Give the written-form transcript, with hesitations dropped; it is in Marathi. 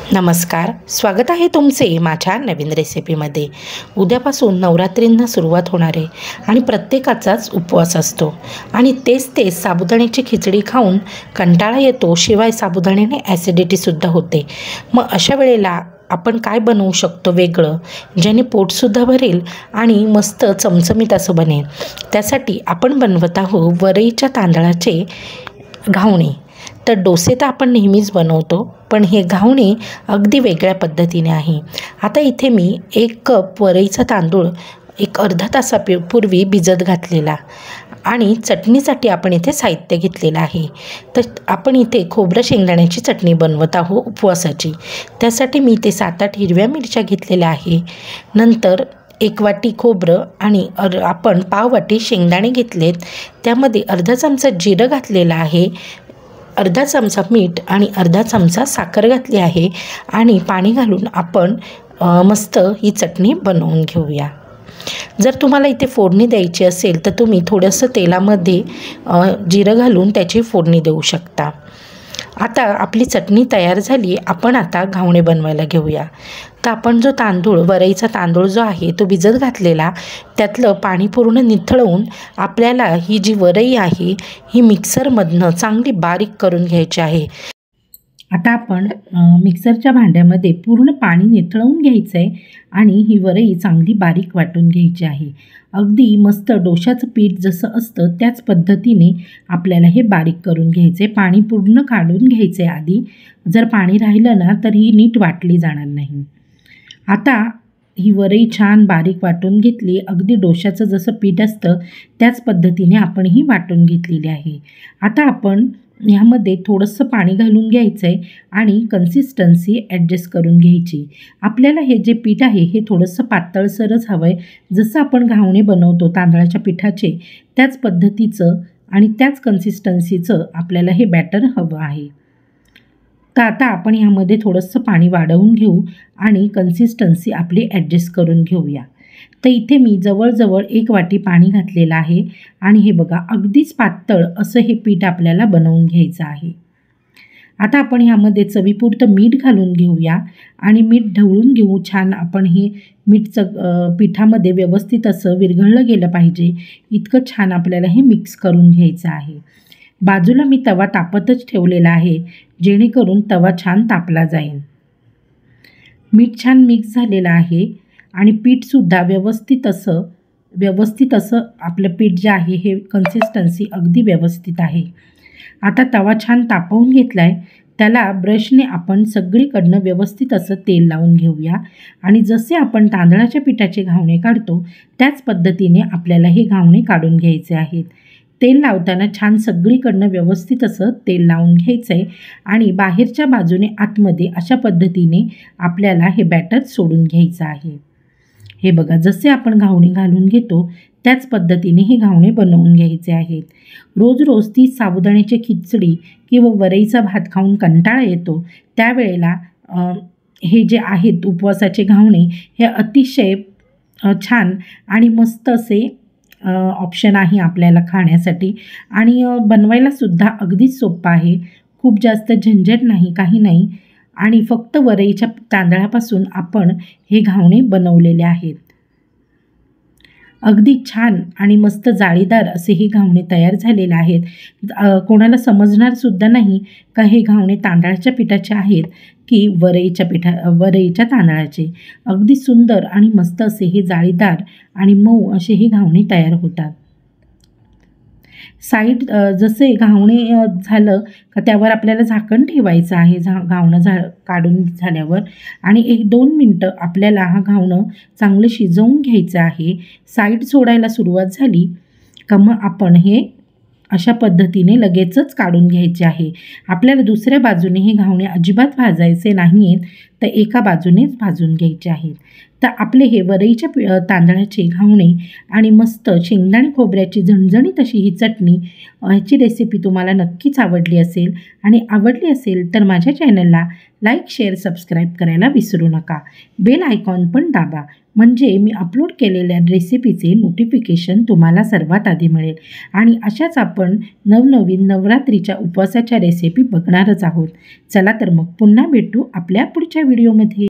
नमस्कार, स्वागत आहे तुमचे माझ्या नवीन रेसिपीमध्ये। उद्यापासून नवरात्रींना सुरुवात होणार आहे आणि प्रत्येकाचाच उपवास असतो आणि तेच साबुदाण्याची खिचडी खाऊन कंटाळा येतो, शिवाय साबुदाण्याने ॲसिडिटीसुद्धा होते। मग अशा वेळेला आपण काय बनवू शकतो वेगळं, ज्याने पोटसुद्धा भरेल आणि मस्त चमचमीत असं बनेल। त्यासाठी आपण बनवत आहोत वरईच्या तांदळाचे घावणे। तर डोसे तर आपण नेहमीच बनवतो, पण हे घावणे अगदी वेगळ्या पद्धतीने आहे। आता इथे मी 1 कप वरईचा तांदूळ एक अर्धा तासापूर्वी भिजत घातलेला आणि चटणीसाठी आपण इथे साहित्य घेतलेलं आहे। तर आपण इथे खोबरं शेंगदाण्याची चटणी बनवत आहोत उपवासाची। त्यासाठी मी इथे 7-8 हिरव्या मिरच्या घेतलेल्या आहे। नंतर 1 वाटी खोबरं आणि आपण पाव वाटी शेंगदाणे घेतलेत। त्यामध्ये अर्धा चमचा जिरं घातलेलं आहे, अर्धा चमचा मीठ आणि अर्धा चमचा साखर घातली आहे आणि पाणी घालून आपण मस्त ही चटणी बनवून घेऊया। जर तुम्हाला इथे फोडणी द्यायची असेल तर तुम्ही थोडंसं तेलामध्ये जिरं घालून त्याची फोडणी देऊ शकता। आता आपली चटणी तयार झाली, आपण आता घावणे बनवायला घेऊया। तर आपण जो तांदूळ वरईचा तांदूळ जो आहे तो भिजत घातलेला, त्यातलं पाणी पूर्ण निथळवून आपल्याला ही जी वरई आहे ही मिक्सरमधनं चांगली बारीक करून घ्यायची आहे। आता आपण मिक्सरच्या भांड्यामध्ये पूर्ण पाणी निथळवून घ्यायचं आहे आणि ही वरई चांगली बारीक वाटून घ्यायची आहे। अगदी मस्त डोशाचं पीठ जसं असतं त्याच पद्धतीने आपल्याला हे बारीक करून घ्यायचं आहे। पाणी पूर्ण काढून घ्यायचं आहे आधी, जर पाणी राहिलं ना तर ही नीट वाटली जाणार नाही। आता ही वरई छान बारीक वाटून घेतली, अगदी डोशाचं जसं पीठ असतं त्याच पद्धतीने आपण ही वाटून घेतलेली आहे। आता आपण ह्यामध्ये थोडंसं पाणी घालून घ्यायचं आहे आणि कन्सिस्टन्सी ॲडजस्ट करून घ्यायची। आपल्याला हे जे पीठ आहे हे थोडंसं पातळसरच हवं आहे, जसं आपण घावणे बनवतो तांदळाच्या पिठाचे त्याच पद्धतीचं आणि त्याच कन्सिस्टन्सीचं आपल्याला हे बॅटर हवं आहे। तर आता आपण ह्यामध्ये थोडंसं पाणी वाढवून घेऊ आणि कन्सिस्टन्सी आपली ॲडजस्ट करून घेऊया। तर इथे मी जवळजवळ 1 वाटी पाणी घातलेलं आहे आणि हे बघा अगदीच पातळ असं हे पीठ आपल्याला बनवून घ्यायचं आहे। आता आपण ह्यामध्ये चवीपुरतं मीठ घालून घेऊया आणि मीठ ढवळून घेऊ छान। आपण हे मीठ पिठामध्ये व्यवस्थित असं विरघळलं गेलं पाहिजे, इतकं छान आपल्याला हे मिक्स करून घ्यायचं आहे। बाजूला मी तवा तापतच ठेवलेला आहे, जेणेकरून तवा छान तापला जाईल। मीठ छान मिक्स झालेलं आहे आणि पीठसुद्धा व्यवस्थित असं आपलं पीठ जे आहे हे कन्सिस्टन्सी अगदी व्यवस्थित आहे। आता तवा छान तापवून घेतला आहे, त्याला ब्रशने आपण सगळीकडनं व्यवस्थित असं तेल लावून घेऊया आणि जसे आपण तांदळाच्या पिठाचे घावणे काढतो त्याच पद्धतीने आपल्याला हे घावणे काढून घ्यायचे आहेत। तेल लावताना छान सगळीकडनं व्यवस्थित असं तेल लावून घ्यायचं आहे आणि बाहेरच्या बाजूने आतमध्ये अशा पद्धतीने आपल्याला हे बॅटर सोडून घ्यायचं आहे। हे बघा जसे आपण घावणे घालून घेतो त्याच पद्धतीने हे घावणे बनवून घ्यायचे आहेत। रोज ती साबुदाण्याची खिचडी किंवा वरईचा भात खाऊन कंटाळा येतो, त्यावेळेला हे जे आहेत उपवासाचे घावणे हे अतिशय छान आणि मस्त असे ऑप्शन आहे आपल्याला खाण्यासाठी आणि बनवायलासुद्धा अगदीच सोपं आहे। खूप जास्त झंझट नाही, काही नाही आणि फक्त वरईच्या तांदळापासून आपण हे घावणे बनवलेले आहेत। अगदी छान आणि मस्त जाळीदार असे हे घावणे तयार झालेले आहेत। कोणाला समजणारसुद्धा नाही का हे घावणे तांदळाच्या पिठाचे आहेत की वरईच्या तांदळाचे। अगदी सुंदर आणि मस्त असे हे जाळीदार आणि मऊ असे हे घावणे तयार होतात। साईड जसे घावणे झालं का त्यावर आपल्याला झाकण ठेवायचं आहे घावणं काढून झाल्यावर आणि 1-2 मिनटं आपल्याला हा घावणं चांगलं शिजवून घ्यायचं आहे। साईड सोडायला सुरुवात झाली का मग आपण हे अशा पद्धतीने लगेचच काढून घ्यायचे आहे। आपल्याला दुसऱ्या बाजूने हे घावणे अजिबात भाजायचे नाही आहेत, तर एका बाजूनेच भाजून घ्यायचे आहेत। तर आपले हे वरईच्या तांदळाचे घावणे आणि मस्त शेंगदाणे खोबऱ्याची झणझणीत अशी ही चटणी, ह्याची रेसिपी तुम्हाला नक्कीच आवडली असेल. आणि आवडली असेल तर माझ्या चॅनलला लाईक, शेअर, सबस्क्राईब करायला विसरू नका. बेल आयकॉन पण दाबा, म्हणजे मी अपलोड केलेल्या रेसिपीचे नोटिफिकेशन तुम्हाला सर्वात आधी मिळेल. आणि अशाच आपण नवनवीन नवरात्रीच्या उपवासाच्या रेसिपी बघणारच आहोत. चला तर मग पुन्हा भेटू आपल्या पुढच्या व्हिडिओमध्ये.